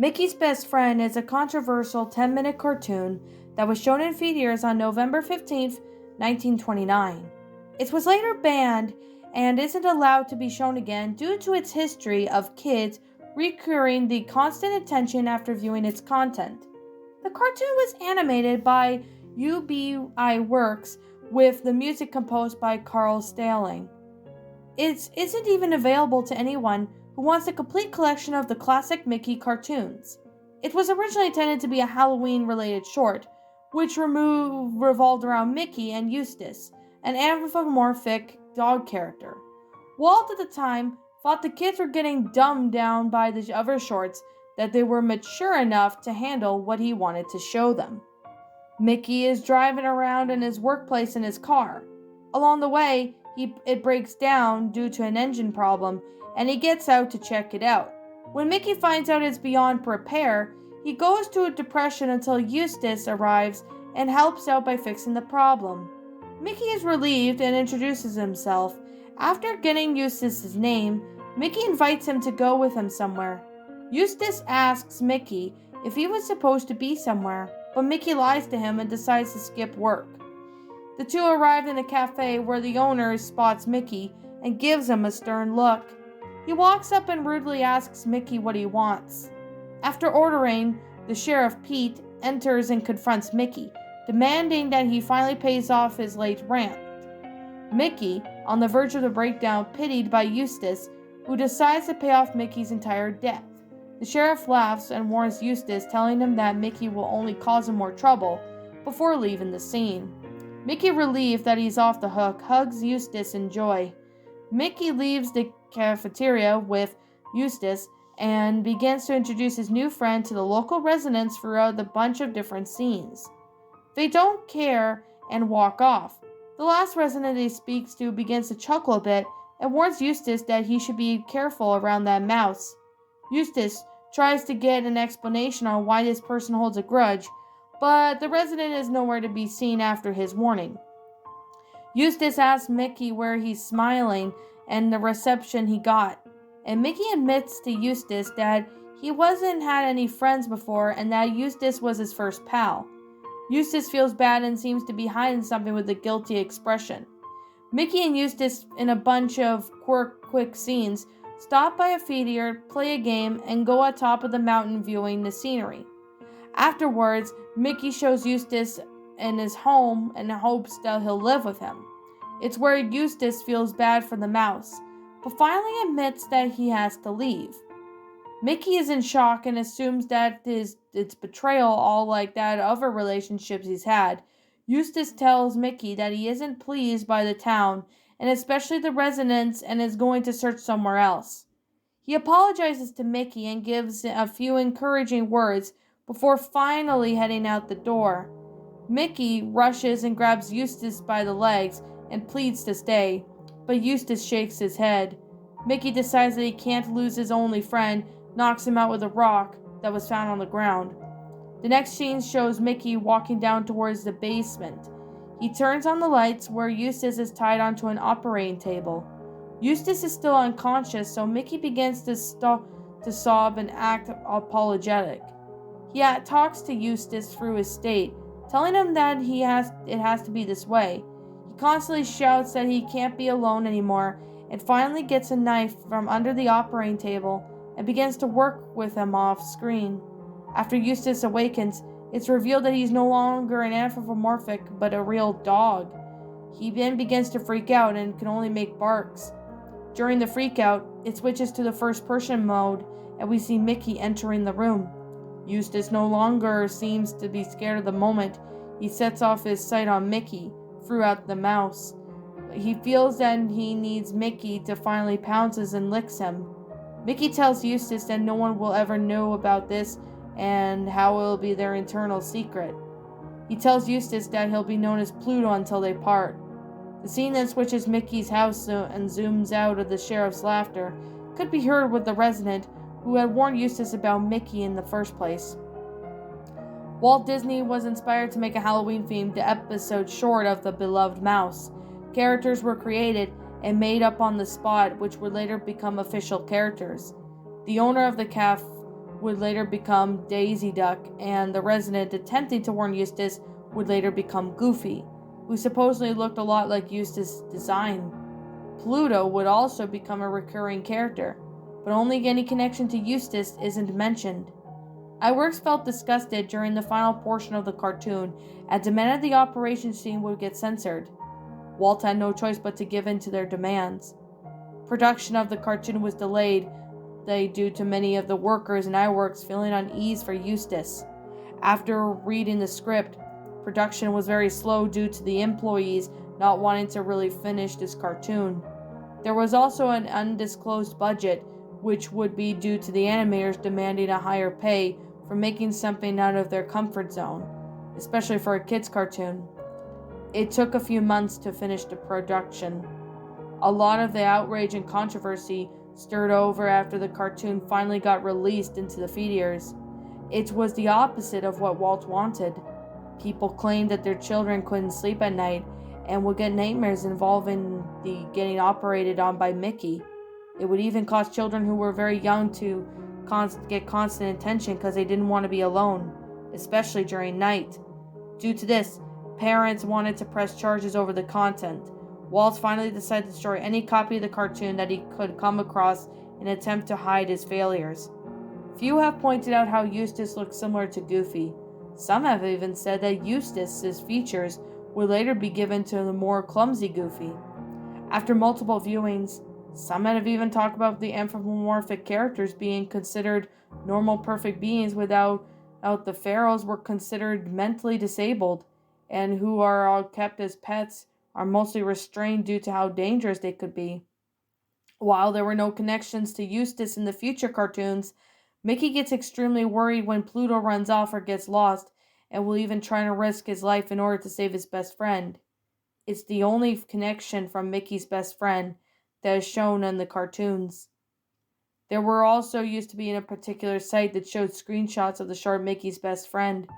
Mickey's Best Friend is a controversial 10-minute cartoon that was shown in theaters on November 15th, 1929. It was later banned and isn't allowed to be shown again due to its history of kids recurring the constant attention after viewing its content. The cartoon was animated by UBI Works with the music composed by Carl Stalling. It isn't even available to anyone who wants a complete collection of the classic Mickey cartoons. It was originally intended to be a Halloween-related short, which revolved around Mickey and Eustace, an anthropomorphic dog character. Walt at the time thought the kids were getting dumbed down by the other shorts, that they were mature enough to handle what he wanted to show them. Mickey is driving around in his workplace in his car. Along the way, it breaks down due to an engine problem, and he gets out to check it out. When Mickey finds out it's beyond repair, he goes to a depression until Eustace arrives and helps out by fixing the problem. Mickey is relieved and introduces himself. After getting Eustace's name, Mickey invites him to go with him somewhere. Eustace asks Mickey if he was supposed to be somewhere, but Mickey lies to him and decides to skip work. The two arrive in a cafe where the owner spots Mickey and gives him a stern look. He walks up and rudely asks Mickey what he wants. After ordering, the sheriff Pete enters and confronts Mickey, demanding that he finally pays off his late rent. Mickey, on the verge of the breakdown, pitied by Eustace, who decides to pay off Mickey's entire debt. The sheriff laughs and warns Eustace, telling him that Mickey will only cause him more trouble, before leaving the scene. Mickey, relieved that he's off the hook, hugs Eustace in joy. Mickey leaves the cafeteria with Eustace and begins to introduce his new friend to the local residents throughout a bunch of different scenes. They don't care and walk off. The last resident he speaks to begins to chuckle a bit and warns Eustace that he should be careful around that mouse. Eustace tries to get an explanation on why this person holds a grudge, but the resident is nowhere to be seen after his warning. Eustace asks Mickey where he's smiling and the reception he got, and Mickey admits to Eustace that he wasn't had any friends before and that Eustace was his first pal. Eustace feels bad and seems to be hiding something with a guilty expression. Mickey and Eustace, in a bunch of quick scenes, stop by a theater, play a game, and go atop of the mountain viewing the scenery. Afterwards, Mickey shows Eustace in his home and hopes that he'll live with him. It's where Eustace feels bad for the mouse, but finally admits that he has to leave. Mickey is in shock and assumes that it's betrayal, all like that other relationships he's had. Eustace tells Mickey that he isn't pleased by the town, and especially the residents, and is going to search somewhere else. He apologizes to Mickey and gives a few encouraging words before finally heading out the door. Mickey rushes and grabs Eustace by the legs and pleads to stay, but Eustace shakes his head. Mickey decides that he can't lose his only friend, knocks him out with a rock that was found on the ground. The next scene shows Mickey walking down towards the basement. He turns on the lights where Eustace is tied onto an operating table. Eustace is still unconscious, so Mickey begins to sob and act apologetic. He talks to Eustace through his state, telling him that it has to be this way. He constantly shouts that he can't be alone anymore, and finally gets a knife from under the operating table and begins to work with him off screen. After Eustace awakens, it's revealed that he's no longer an anthropomorphic, but a real dog. He then begins to freak out and can only make barks. During the freakout, it switches to the first-person mode, and we see Mickey entering the room. Eustace no longer seems to be scared of the moment. He sets off his sight on Mickey throughout the mouse. He feels that he needs Mickey to finally pounces and licks him. Mickey tells Eustace that no one will ever know about this and how it will be their internal secret. He tells Eustace that he'll be known as Pluto until they part. The scene then switches Mickey's house and zooms out of the sheriff's laughter. Could be heard with the resident who had warned Eustace about Mickey in the first place. Walt Disney was inspired to make a Halloween-themed episode short of the beloved mouse. Characters were created and made up on the spot, which would later become official characters. The owner of the cafe would later become Daisy Duck, and the resident attempting to warn Eustace would later become Goofy, who supposedly looked a lot like Eustace's design. Pluto would also become a recurring character, but only any connection to Eustace isn't mentioned. Iwerks felt disgusted during the final portion of the cartoon and demanded the operation scene would get censored. Walt had no choice but to give in to their demands. Production of the cartoon was delayed due to many of the workers in Iwerks feeling unease for Eustace. After reading the script, production was very slow due to the employees not wanting to really finish this cartoon. There was also an undisclosed budget, which would be due to the animators demanding a higher pay for making something out of their comfort zone, especially for a kids' cartoon. It took a few months to finish the production. A lot of the outrage and controversy stirred over after the cartoon finally got released into the theaters. It was the opposite of what Walt wanted. People claimed that their children couldn't sleep at night and would get nightmares involving the getting operated on by Mickey. It would even cause children who were very young to get constant attention because they didn't want to be alone, especially during night. Due to this, parents wanted to press charges over the content. Walt finally decided to destroy any copy of the cartoon that he could come across in an attempt to hide his failures. Few have pointed out how Eustace looked similar to Goofy. Some have even said that Eustace's features would later be given to the more clumsy Goofy. After multiple viewings, some have even talked about the anthropomorphic characters being considered normal perfect beings without the pharaohs were considered mentally disabled, and who are all kept as pets are mostly restrained due to how dangerous they could be. While there were no connections to Eustace in the future cartoons, Mickey gets extremely worried when Pluto runs off or gets lost, and will even try to risk his life in order to save his best friend. It's the only connection from Mickey's best friend that is shown in the cartoons. There were also used to be a particular site that showed screenshots of the short Mickey's best friend,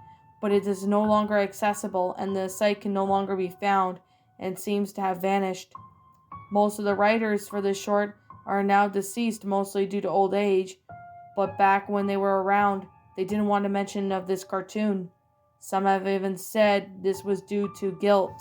but it is no longer accessible and the site can no longer be found and seems to have vanished. Most of the writers for this short are now deceased, mostly due to old age, but back when they were around, they didn't want to mention of this cartoon. Some have even said this was due to guilt.